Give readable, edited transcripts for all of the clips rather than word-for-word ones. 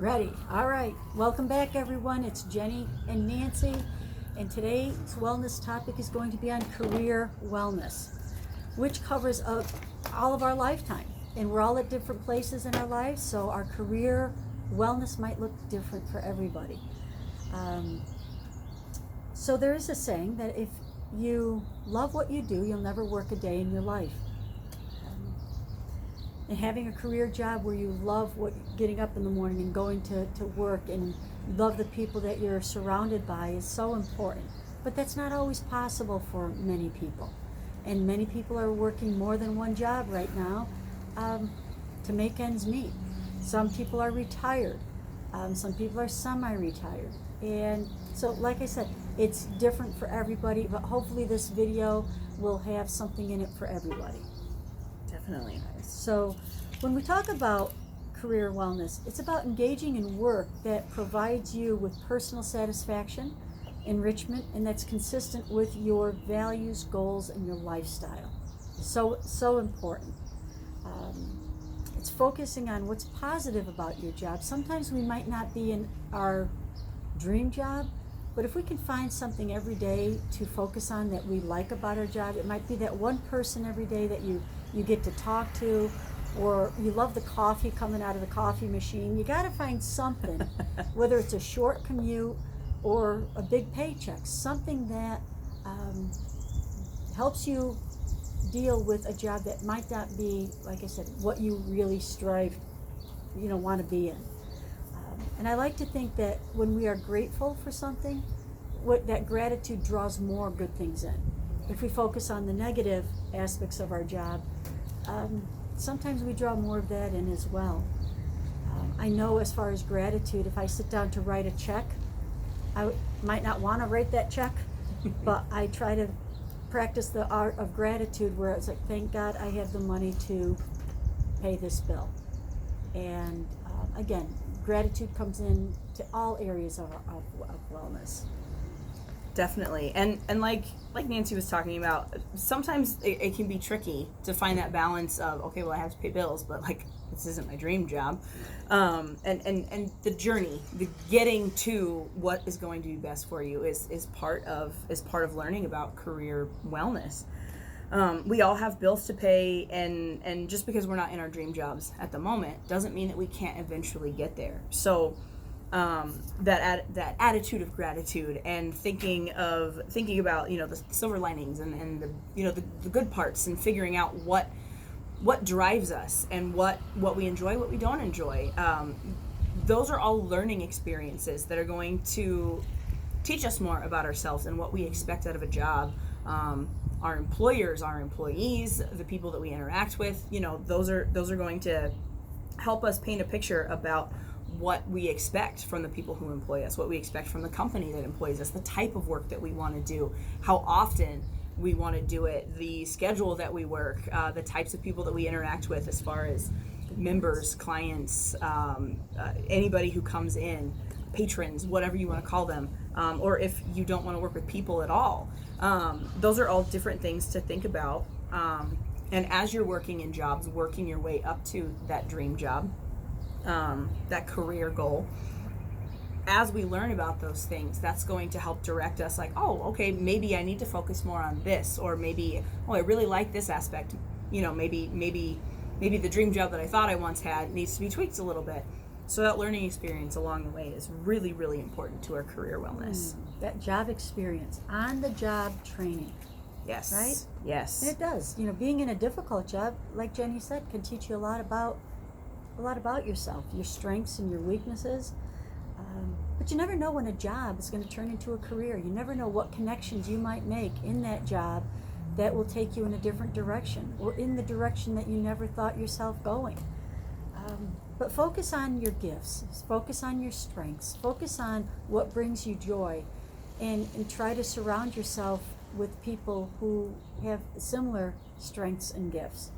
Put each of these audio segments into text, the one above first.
Ready. All right. Welcome back, everyone. It's Jenny and Nancy, and today's wellness topic is going to be on career wellness, which covers all of our lifetime. And we're all at different places in our lives, so our career wellness might look different for everybody. So there is a saying that if you love what you do, you'll never work a day in your life. And having a career job where you love getting up in the morning and going to work and love the people that you're surrounded by is so important. But that's not always possible for many people. And many people are working more than one job right now to make ends meet. Some people are retired. Some people are semi-retired. And so, like I said, it's different for everybody, but hopefully this video will have something in it for everybody. Definitely. So when we talk about career wellness, it's about engaging in work that provides you with personal satisfaction, enrichment, and that's consistent with your values, goals, and your lifestyle. So important. It's focusing on what's positive about your job. Sometimes we might not be in our dream job, but if we can find something every day to focus on that we like about our job, it might be that one person every day that you get to talk to, or you love the coffee coming out of the coffee machine. You got to find something, whether it's a short commute or a big paycheck, something that helps you deal with a job that might not be, like I said, what you really want to be in. And I like to think that when we are grateful for something, that gratitude draws more good things in. If we focus on the negative aspects of our job, sometimes we draw more of that in as well. I know as far as gratitude, if I sit down to write a check, I might not want to write that check, but I try to practice the art of gratitude where it's like, thank God I have the money to pay this bill. And again, gratitude comes in to all areas of wellness. Definitely. And like Nancy was talking about, sometimes it can be tricky to find that balance of, okay, well, I have to pay bills, but like, this isn't my dream job. And the journey, the getting to what is going to be best for you is part of learning about career wellness. We all have bills to pay, and just because we're not in our dream jobs at the moment doesn't mean that we can't eventually get there. So that attitude of gratitude and thinking about the silver linings and the good parts, and figuring out what drives us and what we enjoy, what we don't enjoy. Those are all learning experiences that are going to teach us more about ourselves and what we expect out of a job. Our employers, our employees, the people that we interact with, those are going to help us paint a picture about what we expect from the people who employ us, what we expect from the company that employs us, the type of work that we want to do, how often we want to do it, the schedule that we work, the types of people that we interact with as far as members, clients, anybody who comes in, patrons, whatever you want to call them, or if you don't want to work with people at all. Those are all different things to think about. And as you're working in jobs, working your way up to that dream job, that career goal, as we learn about those things, that's going to help direct us, like, oh, okay, maybe I need to focus more on this, or maybe, oh, I really like this aspect. Maybe the dream job that I thought I once had needs to be tweaked a little bit. So that learning experience along the way is really, really important to our career wellness. That job experience, on the job training. Yes. Right? Yes. And it does. Being in a difficult job, like Jenny said, can teach you a lot about yourself, your strengths and your weaknesses. But you never know when a job is going to turn into a career. You never know what connections you might make in that job that will take you in a different direction, or in the direction that you never thought yourself going. But focus on your gifts, focus on your strengths, focus on what brings you joy, and try to surround yourself with people who have similar strengths and gifts.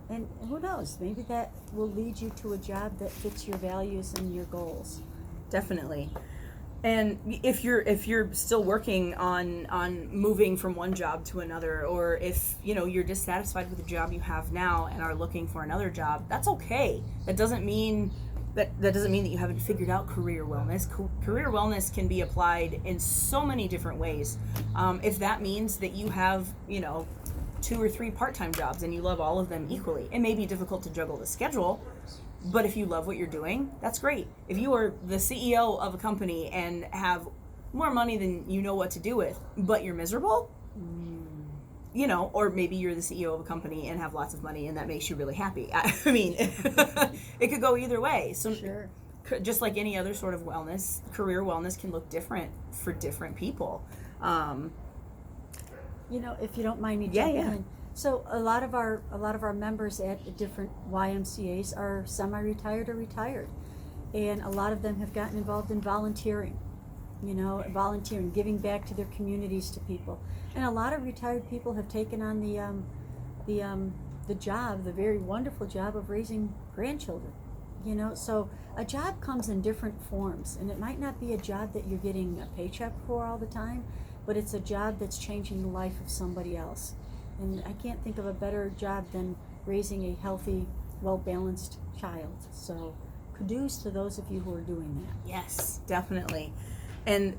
And who knows, maybe that will lead you to a job that fits your values and your goals. Definitely. And if you're still working on moving from one job to another, or if you're dissatisfied with the job you have now and are looking for another job, that's okay. That doesn't mean that doesn't mean that you haven't figured out career wellness. Career wellness can be applied in so many different ways. If that means that you have, 2 or 3 part-time jobs and you love all of them equally, it may be difficult to juggle the schedule, but if you love what you're doing, that's great. If you are the CEO of a company and have more money than you know what to do with, but you're miserable, or maybe you're the CEO of a company and have lots of money and that makes you really happy. I mean, it could go either way. So Sure. just like any other sort of wellness, career wellness can look different for different people. If you don't mind me Yeah, jumping yeah. in. So a lot of our members at the different YMCA's are semi-retired or retired, and a lot of them have gotten involved in volunteering. Volunteering, giving back to their communities, to people, and a lot of retired people have taken on the job, the very wonderful job of raising grandchildren. So a job comes in different forms, and it might not be a job that you're getting a paycheck for all the time, but it's a job that's changing the life of somebody else. And I can't think of a better job than raising a healthy, well-balanced child. So kudos to those of you who are doing that. Yes, definitely. And,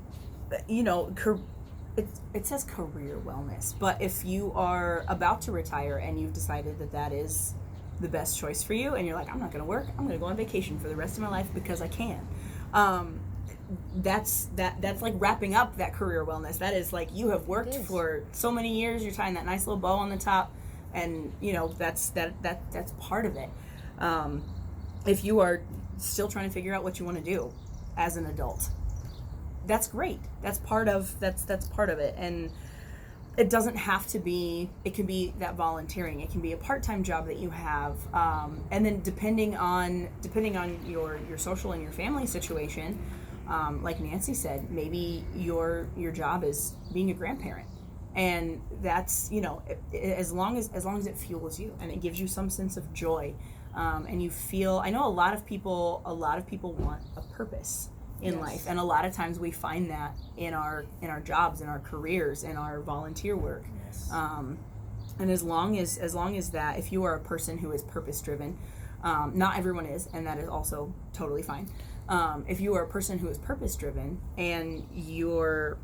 it says career wellness, but if you are about to retire and you've decided that that is the best choice for you and you're like, I'm not going to work, I'm going to go on vacation for the rest of my life because I can. That's like wrapping up that career wellness. That is like, you have worked for so many years, you're tying that nice little bow on the top, and that's part of it. If you are still trying to figure out what you want to do as an adult, that's great. That's part of it. And it doesn't have to be, it can be that volunteering, it can be a part-time job that you have, and then depending on your social and your family situation, like Nancy said, maybe your job is being a grandparent, and that's as long as it fuels you and it gives you some sense of joy, and you feel. I know a lot of people want a purpose in life, and a lot of times we find that in our jobs, in our careers, in our volunteer work. And as long as that, if you are a person who is purpose driven, not everyone is, and that is also totally fine. If you are a person who is purpose driven and you're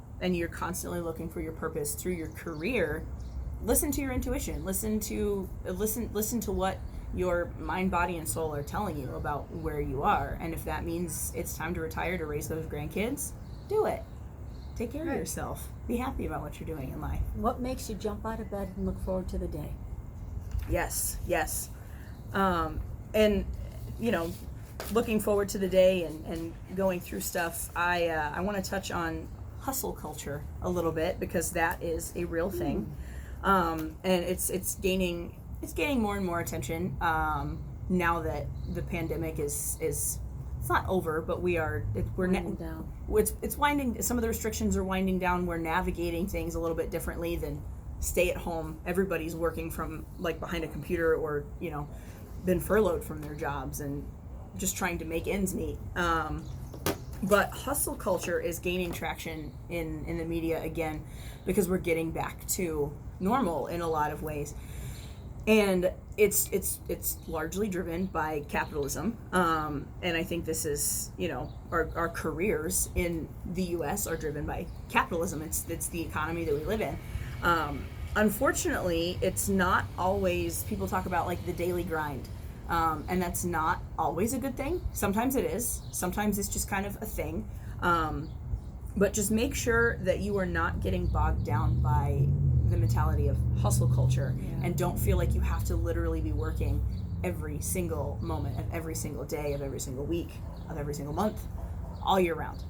constantly looking for your purpose through your career, listen to your intuition. Listen to what your mind, body, and soul are telling you about where you are. And if that means it's time to retire to raise those grandkids, do it. Take care of yourself. Be happy about what you're doing in life. What makes you jump out of bed and look forward to the day? Yes. And looking forward to the day and going through stuff, I want to touch on hustle culture a little bit, because that is a real thing. And it's gaining more and more attention now that the pandemic is it's not over, but we're Winding down. It's winding. Some of the restrictions are winding down. We're navigating things a little bit differently than stay at home. Everybody's working from like behind a computer, or been furloughed from their jobs and just trying to make ends meet. But hustle culture is gaining traction in the media again, because we're getting back to normal in a lot of ways. And it's largely driven by capitalism, and I think this is our careers in the U.S. are driven by capitalism. It's the economy that we live in. Unfortunately, it's not always. People talk about like the daily grind, and that's not always a good thing. Sometimes it is. Sometimes it's just kind of a thing. But just make sure that you are not getting bogged down by the mentality of hustle culture, and don't feel like you have to literally be working every single moment of every single day of every single week of every single month all year round.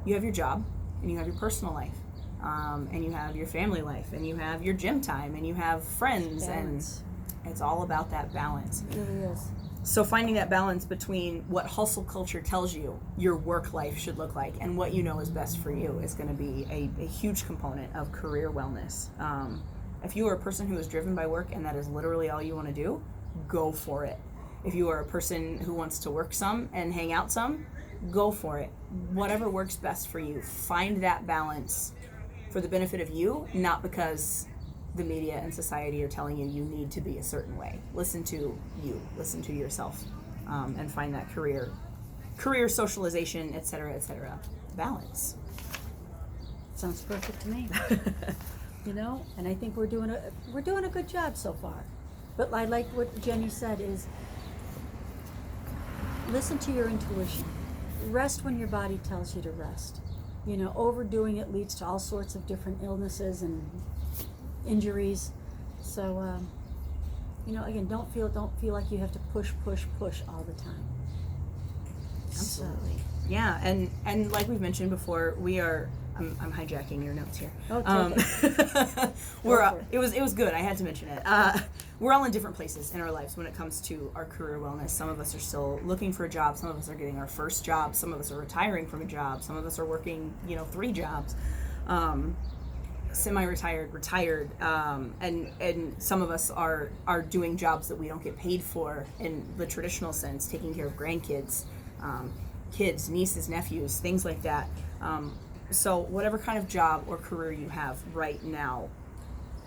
You have your job, and you have your personal life, and you have your family life, and you have your gym time, and you have friends. Balance. And it's all about that balance. It really is. So finding that balance between what hustle culture tells you your work life should look like and what you know is best for you is going to be a huge component of career wellness. If you are a person who is driven by work and that is literally all you want to do, go for it. If you are a person who wants to work some and hang out some, go for it. Whatever works best for you. Find that balance for the benefit of you, not because the media and society are telling you need to be a certain way. Listen to you. Listen to yourself. and find that career socialization, et cetera, balance. Sounds perfect to me. You know, and I think we're doing a good job so far. But I like what Jenny said is listen to your intuition. Rest when your body tells you to rest. You know, overdoing it leads to all sorts of different illnesses and injuries. So, you know, again, don't feel like you have to push all the time. Absolutely. Yeah, and like we've mentioned before, we are. I'm hijacking your notes here. Oh, take it. It was good. I had to mention it. We're all in different places in our lives when it comes to our career wellness. Some of us are still looking for a job. Some of us are getting our first job. Some of us are retiring from a job. Some of us are working, 3 jobs, semi-retired, retired, and some of us are doing jobs that we don't get paid for in the traditional sense, taking care of grandkids, kids, nieces, nephews, things like that. So whatever kind of job or career you have right now,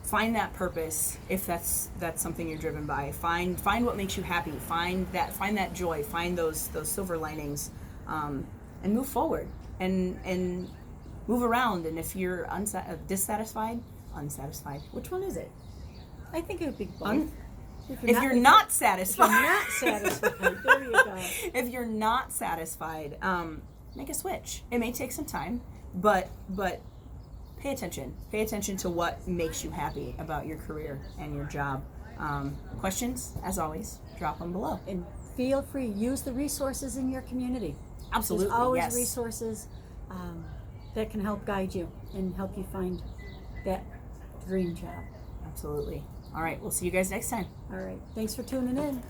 find that purpose if that's something you're driven by. Find what makes you happy. Find that joy. Find those silver linings, and move forward and move around. And if you're unsatisfied, which one is it? I think it would be both. If you're not satisfied, there you go. If you're not satisfied, make a switch. It may take some time, but pay attention. Pay attention to what makes you happy about your career and your job. Questions, as always, drop them below. And feel free. Use the resources in your community. Absolutely, There's always yes. resources that can help guide you and help you find that dream job. Absolutely. All right, we'll see you guys next time. All right. Thanks for tuning in.